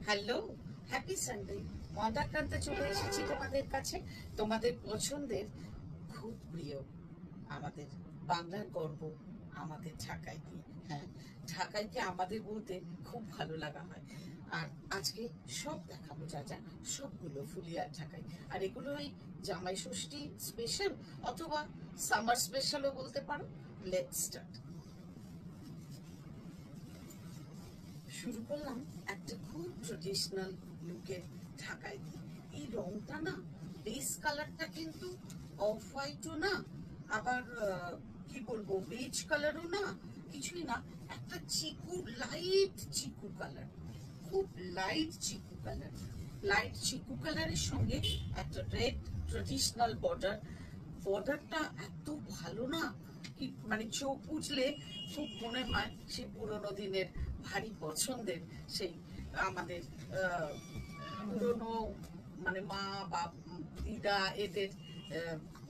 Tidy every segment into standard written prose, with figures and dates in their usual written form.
Hello, happy Sunday. মন্দাক্রান্তে চলে এসেছি তোমাদের কাছে, তোমাদের পছন্দের খুব প্রিয়, আমাদের বাংলার গর্ব, আমাদের ঢাকায় দিয়ে। হ্যাঁ, ঢাকাইকে আমাদের বলতে খুব ভালো লাগা হয়। আর আজকে সব দেখাবো, যা যা সবগুলো ফুলিয়ার ঢাকাই। আর এগুলো ওই জামাই ষষ্ঠী স্পেশাল অথবা সামার স্পেশালও বলতে পারো। Let's start. শুরু করলাম একটা খুব ট্রেডিশনাল লুকের ঢাকায় দিয়ে। এই রংটা না, বেস কালারটা কিন্তু অফ হোয়াইটও না, আবার কি বলবো বেজ কালারও না, কিছুই না, একটা চিকু, লাইট চিকু কালার, খুব লাইট চিকু কালার। লাইট চিকু কালারের সঙ্গে একটা রেড ট্রেডিশনাল বর্ডার। বর্ডারটা এত ভালো না, কি মানে চোখ বুঝলে খুব মনে হয় সেই পুরোনো দিনের ভারী পছন্দের, সেই আমাদের পুরোনো মানে মা বা দিদা এদের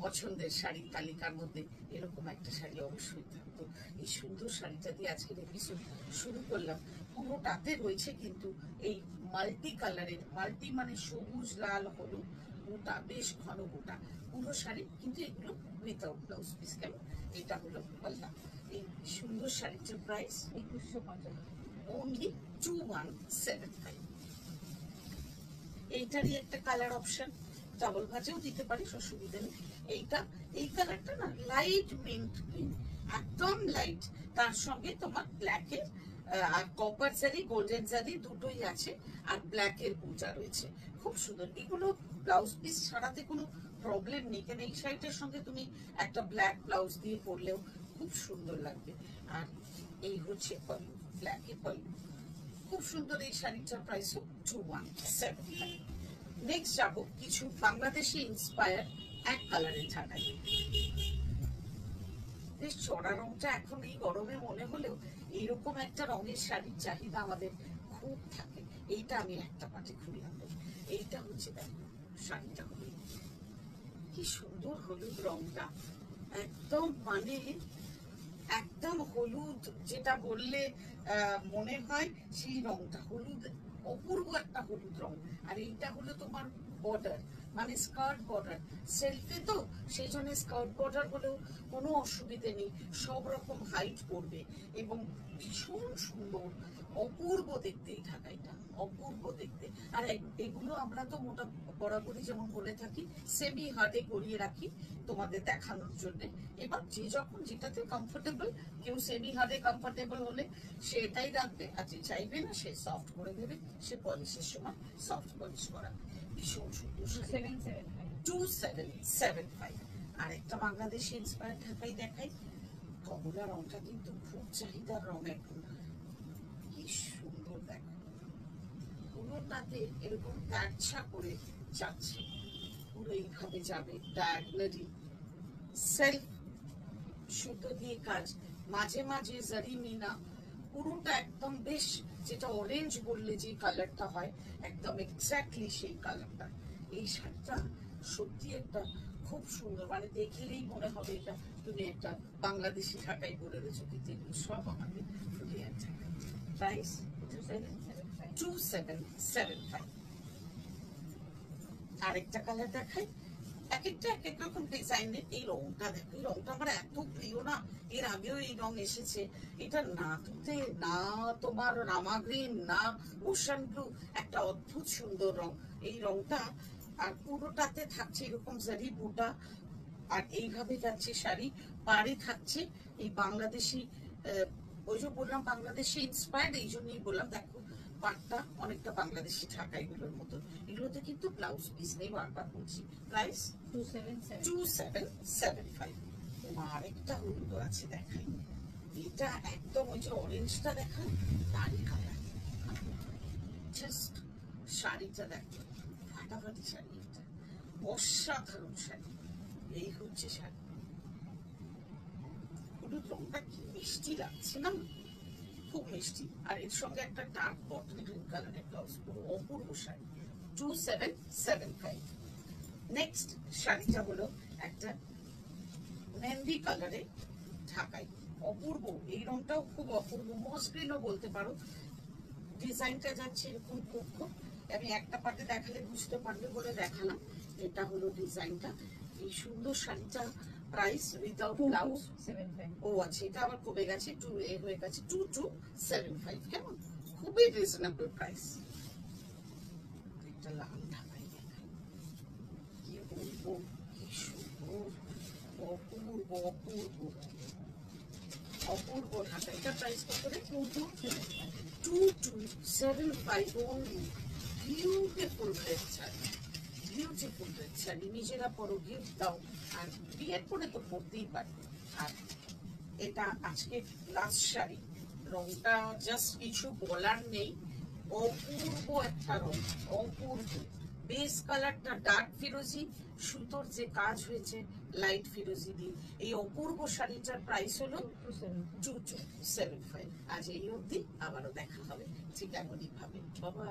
পছন্দের শাড়ির তালিকার মধ্যে এরকম একটা শাড়ি অবশ্যই থাকতো। এই সুন্দর শাড়িটা দিয়ে আজকের এপিসোড শুরু করলাম। পুরোটাতে রয়েছে কিন্তু এই মাল্টি কালারের, মাল্টি মানে সবুজ লাল হলুদ, গোটা বেশ ঘন গোটা পুরো শাড়ি, কিন্তু এগুলো উইথাউট ব্লাউজ পিস। কেমন, এটা হলো বললাম এই সুন্দর শাড়িটার প্রাইস 2150, অনলি 2175। এইটারই একটা কালার অপশন, ডাবল ভাজেও দিতে পারিস, অসুবিধা নেই। এইটা, এই কালারটা না লাইট মিন্ট গ্রিন, একদম লাইট, তার সঙ্গে তোমার ব্ল্যাকের আর কপার জারি, গোল্ডেন জারি দুটোই আছে, আর ব্ল্যাকের বুটা রয়েছে। খুব সুন্দর। এগুলো ব্লাউজ পিস ছাড়াতে কোনো প্রবলেম নেই, কেন এই শাড়িটার সঙ্গে তুমি একটা ব্ল্যাক ব্লাউজ দিয়ে পরলেও খুব সুন্দর লাগবে। আর এই হচ্ছে পল্লু, ব্ল্যাকের পল্লু, খুব সুন্দর। এই শাড়িটার প্রাইস 2175। নেক্সট যাবো কিছু বাংলাদেশি ইন্সপায়ার এক কালারের ঢাকাই। বেশ চড়া রংটা এখন এই গরমে মনে হলেও এইরকম একটা রঙের শাড়ির চাহিদা আমাদের খুব থাকে। এইটা আমি একটা পাটে খুললাম। এইটা হচ্ছে দেখো শাড়িটা, হলুদ, কি সুন্দর হলুদ রংটা, একদম মানে একদম হলুদ, যেটা বললে মনে হয় সেই রংটা হলুদ, অপূর্ব একটা হলুদ রং। আর এইটা হলো তোমার বর্ডার, মানে স্কার্ট বর্ডার, সেলফে তো সেই জন্য স্কার্ট বর্ডার হলেও কোনো অসুবিধে নেই, সব রকম হাইট পড়বে এবং ভীষণ সুন্দর, অপূর্ব দেখতে এই ঢাকাইটা, অপূর্ব দেখতে। আর এগুলো আমরা তো মোটা বরাবরই যেমন বলে থাকি সেমি হার্ডে গড়িয়ে রাখি তোমাদের দেখানোর জন্য। এবার যে যখন যেটাতে কমফোর্টেবল, কেউ সেমি হার্ডে কমফোর্টেবল হলে সেটাই রাখবে, আর যে চাইবে না সে সফট করে দেবে, সে পলিশের সময় সফট পলিশ করা। ভীষণ সুন্দর। 2775। আর একটা বাংলাদেশি ইন্সপায়ার ঢাকাই দেখাই, কমলা রংটা কিন্তু খুব চাহিদার রং এখন, কি সুন্দর দেখো, পুরোটাতে এরকম কাটছা করে যাচ্ছে, পুরো এইভাবে যাবে ডায়াগনালি, সেলফ সুতো দিয়ে কাজ, মাঝে মাঝে জারি মিনা, পুরোটা একদম বেশ, যেটা অরেঞ্জ বললে যে কালারটা হয় একদম এক্স্যাক্টলি সেই কালারটা। এই শাড়িটা সত্যি একটা খুব সুন্দর, মানে দেখলেই মনে হবে এটা তুমি একটা বাংলাদেশি ঢাকাই পরে রয়েছো, কিন্তু এগুলো সব আমাদের ফুলিয়ার ঢাকা। প্রাইস 2775। আরেকটা কালার দেখাই, এক একটা এক এক রকম ডিজাইনের। এই রংটা দেখো, এই রংটা আমার এত প্রিয় না, এর আগেও এই রং এসেছে। এটা না তুতে না তোমার রামা গ্রিন না ওশান ব্লু, একটা অদ্ভুত সুন্দর রং এই রংটা। আর পুরোটাতে থাকছে এরকম জারি বুটা, আর এইভাবে যাচ্ছে শাড়ি, পাড়ে থাকছে এই বাংলাদেশি, ওই যে বললাম বাংলাদেশি ইন্সপায়ার্ড, এই জন্যই বললাম দেখো পাটটা অনেকটা বাংলাদেশি ঢাকা এগুলোর মতো। এগুলোতে কিন্তু ব্লাউজ পিস নেই, বারবার বলছি। প্রাইস 2775। আরেকটা হলুদ আছে দেখাই, এটা একদম ওই যে অরেঞ্জটা দেখায় তারই কালার। জাস্ট শাড়িটা দেখো, ফাটাফাটি শাড়ি, এটা অসাধারণ শাড়ি। এই হচ্ছে শাড়ি, হলুদ রংটা কি মিষ্টি লাগছে না, খুব মিষ্টি। আর এর সঙ্গে একটা ডার্ক বটল গ্রিন কালারের ব্লাউজ, পুরো অপূর্ব শাড়ি। 2775। নেক্সট শাড়িটা হলো একটা মেহেন্দি কালারে ঢাকাই, অপূর্ব এই রংটাও খুব অপূর্ব, মসলিনও বলতে পারো, ডিজাইনটা যাচ্ছে এরকম খুব খুব, আমি একটা পার্টে দেখালে বুঝতে পারবে বলে দেখালাম। এটা হলো ডিজাইনটা। এই সুন্দর শাড়িটা প্রাইস উইদাউট ব্লাউজ, ও আচ্ছা এটা আবার কমে গেছে, একটু এ হয়ে গেছে, 2275। কেমন, খুবই রিজনেবল প্রাইস। একটা লাল ঢাকাই দেখাই, কি বলবো, কি সুন্দর, অপূর্ব অপূর্ব অপূর্ব ঢাকা। এটা প্রাইস কত করে? 2275 only। Beautiful red sari, beautiful red sari, নিজেরা পরো, গিফট দাও, আর বিয়ের পরে তো পরতেই পারবে। আর এটা আজকে লাস্ট শাড়ি, রংটা জাস্ট কিছু বলার নেই, অপূর্ব একটা রং, অপূর্ব। বেস কালারটা ডার্ক ফিরোজি, সুতোর যে কাজ হয়েছে লাইট ফিরোজি দিয়ে। এই অপূর্ব শাড়িটার প্রাইস হলো 2275। আজ এই অবধি, আবারও দেখা হবে ঠিক এমনই ভাবে। বাবা।